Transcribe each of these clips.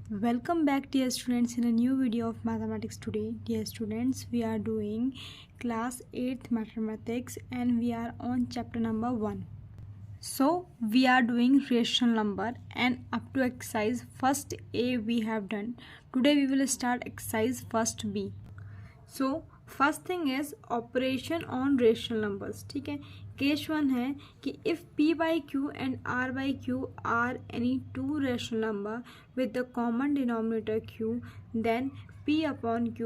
Welcome back, dear students, in a new video of mathematics today. Dear students, we are doing class 8th mathematics and we are on chapter number 1. So we are doing rational number and up to exercise first A we have done. Today we will start exercise first B. So first thing is operation on rational numbers. ठीक है, case 1 है कि if p by q and r by q are any two rational number with the common denominator q, then p upon q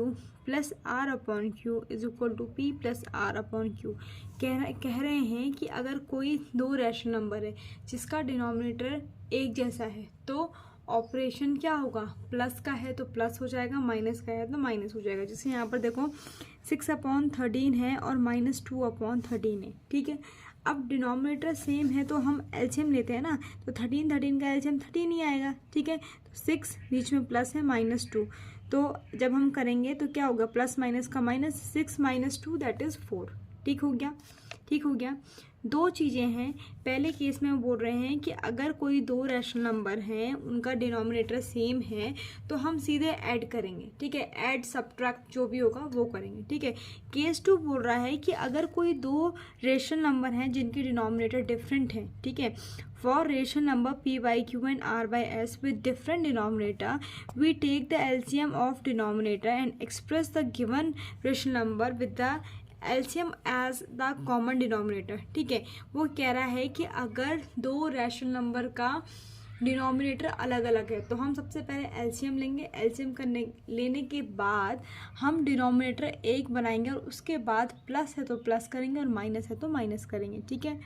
plus r upon q is equal to p plus r upon q. कह रहे हैं कि अगर कोई दो rational number है जिसका denominator एक जैसा है तो ऑपरेशन क्या होगा, प्लस का है तो प्लस हो जाएगा, माइनस का है तो माइनस हो जाएगा. जैसे यहाँ पर देखो 6/13 है और -2/13 है. ठीक है, अब डिनोमिनेटर सेम है तो हम एलसीएम लेते हैं ना, तो 13 का एलसीएम 13 ही आएगा. ठीक है, तो 6 बीच में प्लस है -2, तो जब हम करेंगे तो क्या होगा, प्लस माइनस का माइनस, 6 - 2 दैट इज़ 4. ठीक हो गया. दो चीज़ें हैं. पहले केस में वो बोल रहे हैं कि अगर कोई दो रैशनल नंबर हैं उनका डिनोमिनेटर सेम है तो हम सीधे ऐड करेंगे. ठीक है, ऐड सब्ट्रैक्ट जो भी होगा वो करेंगे. ठीक है, केस 2 बोल रहा है कि अगर कोई दो रेशनल नंबर हैं जिनके डिनोमिनेटर डिफरेंट हैं. ठीक है, for rational number p by q and r by s with different denominator we take the LCM of denominator and express the given rational number with the LCM as the common denominator. ठीक है, वो कह रहा है कि अगर दो rational number का डिनोमिनेटर अलग अलग है तो हम सबसे पहले एलसीएम लेंगे. एलसीएम लेने के बाद हम डिनोमिनेटर एक बनाएंगे और उसके बाद प्लस है तो प्लस करेंगे और माइनस है तो माइनस करेंगे. ठीक है,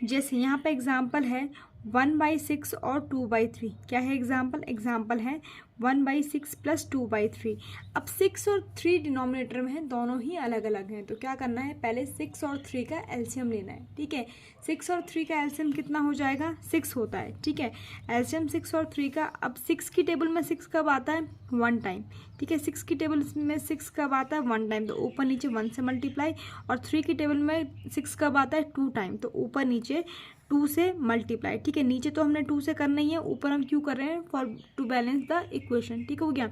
जैसे यहाँ पे एग्जाम्पल है 1/6 और 2/3. क्या है एग्जाम्पल है 1/6 प्लस 2/3. अब 6 और 3 डिनोमिनेटर में है, दोनों ही अलग अलग हैं, तो क्या करना है, पहले 6 और 3 का एलसीएम लेना है. ठीक है, 6 और 3 का एलसीएम कितना हो जाएगा, 6 होता है. ठीक है, एलसीएम 6 और 3 का. अब 6 की टेबल में 6 कब आता है, 1 टाइम. ठीक है, 6 की टेबल में 6 कब आता है, 1 टाइम, तो ऊपर नीचे 1 से मल्टीप्लाई. और 3 की टेबल में 6 कब आता है, 2 टाइम, तो ऊपर नीचे 2 से मल्टीप्लाई. ठीक है, नीचे तो हमने 2 से करना ही है, ऊपर हम क्यों कर रहे हैं, for to balance the equation. ठीक हो गया,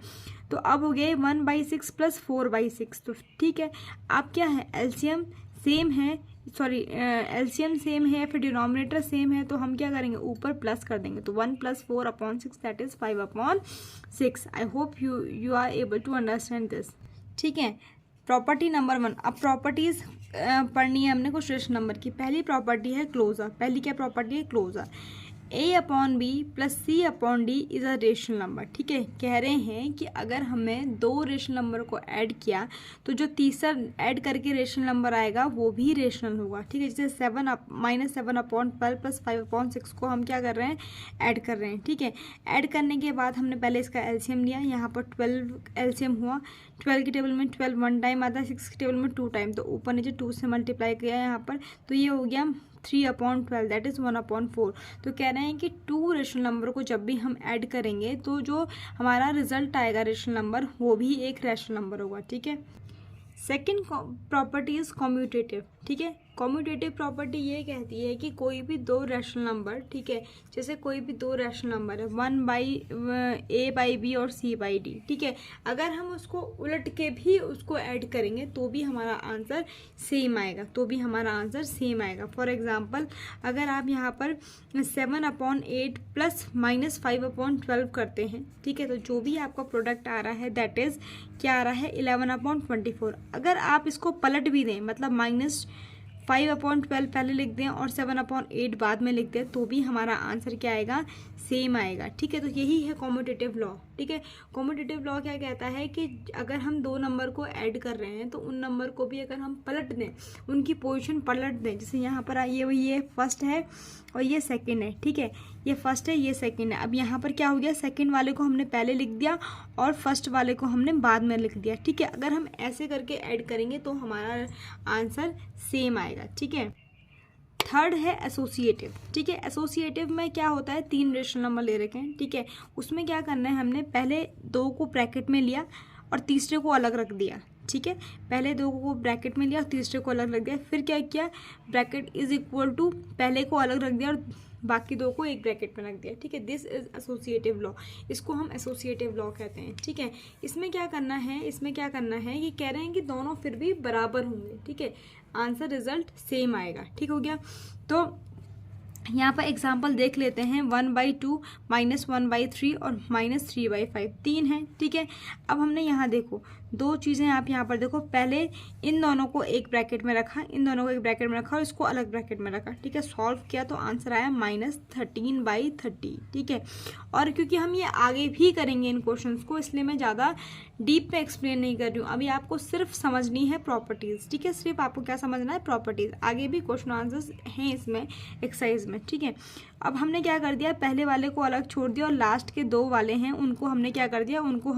तो अब हो गए 1/6 प्लस 4/6. तो ठीक है, अब क्या है, एलसीएम सेम है, एलसीएम सेम है, फिर डिनोमिनेटर सेम है, तो हम क्या करेंगे, ऊपर प्लस कर देंगे. तो 1 + 4/6 that is 5/6. I hope you are able to understand this. ठीक है, प्रॉपर्टी नंबर 1. अब प्रॉपर्टीज पढ़नी है हमने कुछ रेशनल नंबर की. पहली प्रॉपर्टी है क्लोजर. पहली क्या प्रॉपर्टी है, closure. a/b plus c/d is a rational number. ठीक है, कह रहे हैं कि अगर हमें दो रेशनल नंबर को ऐड किया तो जो तीसरा ऐड करके रेशनल नंबर आएगा वो भी रेशनल होगा. ठीक है, जैसे 7/12 प्लस 5/6 को हम क्या कर रहे हैं, ऐड कर रहे हैं. ठीक है, ऐड करने के बाद हमने पहले इसका एलसीएम लिया, यहाँ पर 12 एलसीएम हुआ. 12 की टेबल में 12 1 टाइम आता है, 6 की टेबल में 2 टाइम, तो ऊपर नीचे 2 से मल्टीप्लाई किया यहाँ पर, तो ये हो गया 3/12 दैट इज़ 1/4. तो कह रहे हैं कि टू रेशनल नंबर को जब भी हम ऐड करेंगे तो जो हमारा रिजल्ट आएगा रेशनल नंबर वो भी एक रेशनल नंबर होगा. ठीक है, सेकेंड प्रॉपर्टी इज कॉम्यूटेटिव. ठीक है, कॉम्यूटेटिव प्रॉपर्टी ये कहती है कि कोई भी दो रैशनल नंबर, ठीक है, जैसे कोई भी दो रैशनल नंबर है 1/a/b और c/d. ठीक है, अगर हम उसको उलट के भी उसको ऐड करेंगे तो भी हमारा आंसर सेम आएगा. फॉर एग्जांपल, अगर आप यहाँ पर 7/8 प्लस -5/12 करते हैं, ठीक है, तो जो भी आपका प्रोडक्ट आ रहा है दैट इज़ क्या आ रहा है, 11/24. अगर आप इसको पलट भी दें, मतलब -5/12 पहले लिख दें और 7/8 बाद में लिख दें, तो भी हमारा आंसर क्या आएगा, सेम आएगा. ठीक है, तो यही है कॉम्यूटेटिव लॉ. ठीक है, कॉम्यूटेटिव लॉ क्या कहता है कि अगर हम दो नंबर को ऐड कर रहे हैं तो उन नंबर को भी अगर हम पलट दें, उनकी पोजीशन पलट दें, जैसे यहाँ पर ये फर्स्ट है और ये सेकंड है. ठीक है, ये फर्स्ट है, ये सेकंड है. अब यहाँ पर क्या हो गया, सेकंड वाले को हमने पहले लिख दिया और फर्स्ट वाले को हमने बाद में लिख दिया. ठीक है, अगर हम ऐसे करके ऐड करेंगे तो हमारा आंसर सेम आएगा. ठीक है, थर्ड है एसोसिएटिव. ठीक है, एसोसिएटिव में क्या होता है, 3 रेशनल नंबर ले रखे हैं. ठीक है, उसमें क्या करना है, हमने पहले 2 को ब्रैकेट में लिया और तीसरे को अलग रख दिया. ठीक है, पहले 2 को ब्रैकेट में लिया और तीसरे को अलग रख दिया. फिर क्या किया, ब्रैकेट इज इक्वल टू पहले को अलग रख दिया और बाकी दो को एक ब्रैकेट में रख दिया, ठीक है। दिस इज एसोसिएटिव लॉ, इसको हम एसोसिएटिव लॉ कहते हैं, ठीक है। इसमें क्या करना है कि कह रहे हैं कि दोनों फिर भी बराबर होंगे, ठीक है, आंसर रिजल्ट सेम आएगा, ठीक हो गया। तो यहाँ पर एग्जाम्पल देख लेते हैं, 1/2 -1/3 और -3/5, 3 है, ठीक है। अब हमने यहाँ देखो दो चीज़ें, आप यहाँ पर देखो, पहले इन दोनों को एक ब्रैकेट में रखा, इन दोनों को एक ब्रैकेट में रखा और इसको अलग ब्रैकेट में रखा, ठीक है। सॉल्व किया तो आंसर आया -13/30, ठीक है। और क्योंकि हम ये आगे भी करेंगे इन क्वेश्चंस को, इसलिए मैं ज़्यादा डीप में एक्सप्लेन नहीं कर रही हूँ। अभी आपको सिर्फ समझनी है प्रॉपर्टीज़, ठीक है। सिर्फ आपको क्या समझना है, प्रॉपर्टीज़। आगे भी क्वेश्चन आंसर्स हैं इसमें एक्सरसाइज में, ठीक है। अब हमने क्या कर दिया, पहले वाले को अलग छोड़ दिया और लास्ट के दो वाले हैं उनको हमने क्या कर दिया, उनको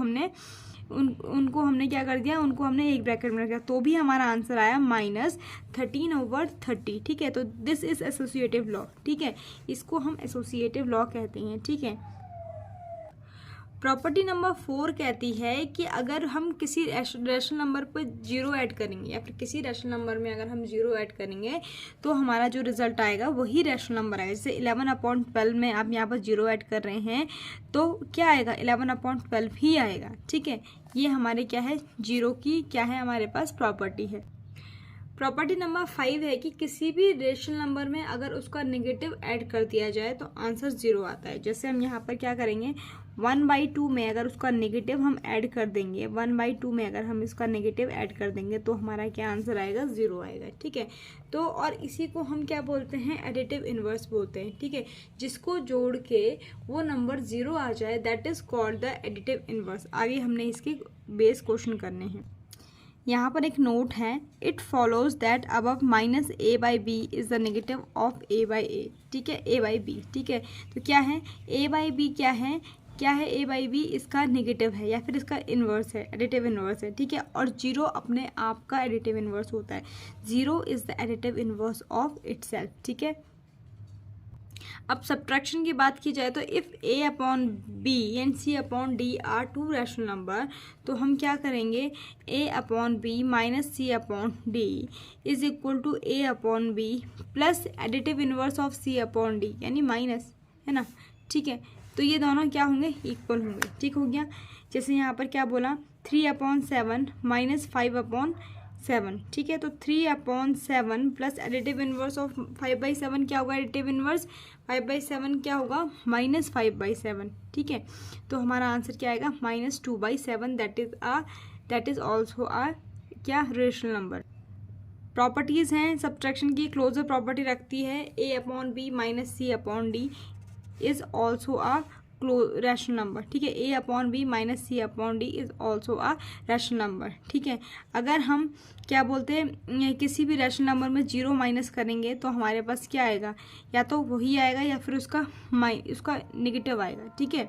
हमने एक ब्रैकेट में रखा, तो भी हमारा आंसर आया -13/30, ठीक है। तो दिस इज एसोसिएटिव लॉ, ठीक है, इसको हम एसोसिएटिव लॉ कहते हैं, ठीक है। प्रॉपर्टी नंबर 4 कहती है कि अगर हम किसी रैशनल नंबर पर 0 ऐड करेंगे या फिर किसी रैशनल नंबर में अगर हम 0 ऐड करेंगे तो हमारा जो रिजल्ट आएगा वही रैशनल नंबर आएगा। जैसे 11/12 में आप यहाँ पर 0 ऐड कर रहे हैं तो क्या आएगा, 11/12 ही आएगा, ठीक है। ये हमारे क्या है, 0 की क्या है हमारे पास प्रॉपर्टी है। प्रॉपर्टी नंबर 5 है कि किसी भी रेशनल नंबर में अगर उसका नेगेटिव ऐड कर दिया जाए तो आंसर 0 आता है। जैसे हम यहाँ पर क्या करेंगे, 1/2 में अगर उसका नेगेटिव हम ऐड कर देंगे, 1/2 में अगर हम इसका नेगेटिव ऐड कर देंगे तो हमारा क्या आंसर आएगा, 0 आएगा, ठीक है। तो और इसी को हम क्या बोलते हैं, एडिटिव इनवर्स बोलते हैं, ठीक है। जिसको जोड़ के वो नंबर 0 आ जाए that is called the additive inverse. आगे हमने इसके बेस क्वेश्चन करने हैं। यहाँ पर एक नोट है, it follows that above -a/b is the negative of a/a, ठीक है, a/b, ठीक है। तो क्या है a/b, क्या है a/b, इसका नेगेटिव है या फिर इसका इन्वर्स है, एडिटिव इन्वर्स है, ठीक है। और 0 अपने आप का एडिटिव इन्वर्स होता है, 0 is the additive inverse of itself, ठीक है। अब सब्ट्रैक्शन की बात की जाए तो if a/b and c/d are 2 rational number, तो हम क्या करेंगे, a/b - c/d is equal to a/b plus additive inverse of c/d यानी माइनस, है ना, ठीक है। तो ये दोनों क्या होंगे, इक्वल होंगे, ठीक हो गया। जैसे यहाँ पर क्या बोला, 3/7 - 5/7, ठीक है। तो 3/7 प्लस एडिटिव इनवर्स ऑफ 5/7 क्या होगा, एडिटिव इनवर्स 5/7 क्या होगा, -5/7, ठीक है। तो हमारा आंसर क्या आएगा, -2/7, दैट इज ऑल्सो आ क्या, रेशनल नंबर। प्रॉपर्टीज़ हैं सब्ट्रैक्शन की, क्लोजर प्रॉपर्टी रखती है, a/b - c/d is also a rational number, ठीक है। a/b - c/d is also a rational number, ठीक है। अगर हम क्या बोलते हैं, किसी भी रैशनल नंबर में 0 माइनस करेंगे तो हमारे पास क्या आएगा, या तो वही आएगा या फिर उसका नेगेटिव आएगा, ठीक है।